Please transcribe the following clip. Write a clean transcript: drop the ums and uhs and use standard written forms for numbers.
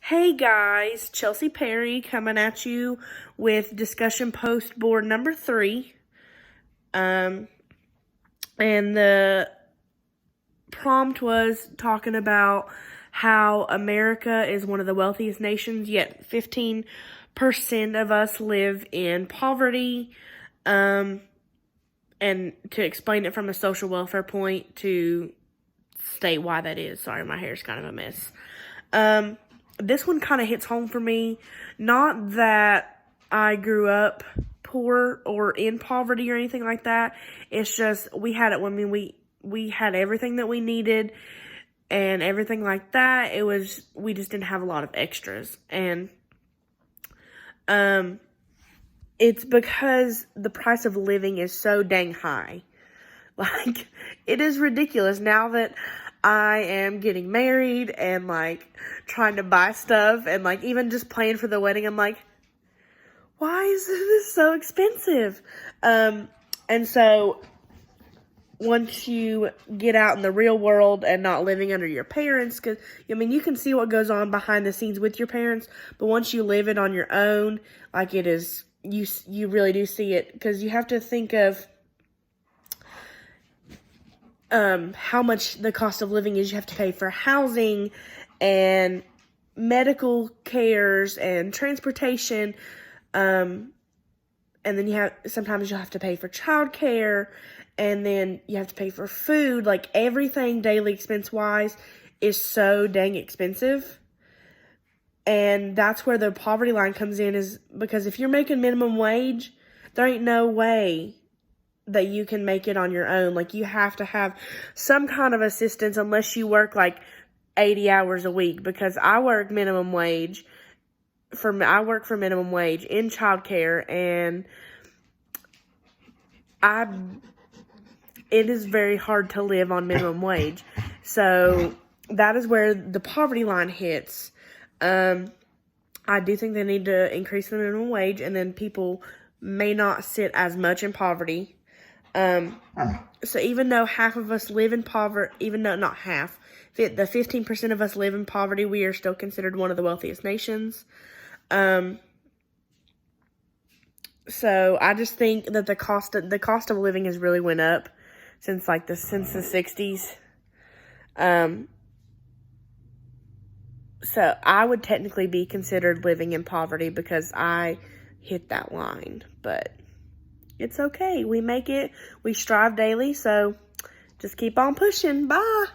Hey guys, Chelsea Perry coming at you with discussion post board number 3. And the prompt was talking about how America is one of the wealthiest nations, yet 15% of us live in poverty. And to explain it from a social welfare point to state why that is. Sorry, my hair's kind of a mess. This one kind of hits home for me. Not that I grew up poor or in poverty or anything like that. It's just we had it. I mean, we had everything that we needed and everything like that. We just didn't have a lot of extras. And it's because the price of living is so dang high. Like, it is ridiculous now that I am getting married and, like, trying to buy stuff and, like, even just paying for the wedding. I'm like, why is this so expensive? And so once you get out in the real world and not living under your parents, because, I mean, you can see what goes on behind the scenes with your parents, but once you live it on your own, like, it is, you really do see it, because you have to think of how much the cost of living is. You have to pay for housing and medical cares and transportation. And then sometimes you'll have to pay for childcare, and then you have to pay for food. Like, everything daily expense wise is so dang expensive. And that's where the poverty line comes in, is because if you're making minimum wage, there ain't no way that you can make it on your own. Like, you have to have some kind of assistance unless you work like 80 hours a week, because I work minimum wage in childcare, and it is very hard to live on minimum wage. So that is where the poverty line hits. I do think they need to increase the minimum wage, and then people may not sit as much in poverty. So even though half of us live in poverty, even though not half, the 15% of us live in poverty, we are still considered one of the wealthiest nations. So I just think that the cost of living has really went up since the 60s. So I would technically be considered living in poverty because I hit that line, but it's okay. We make it. We strive daily, so just keep on pushing. Bye.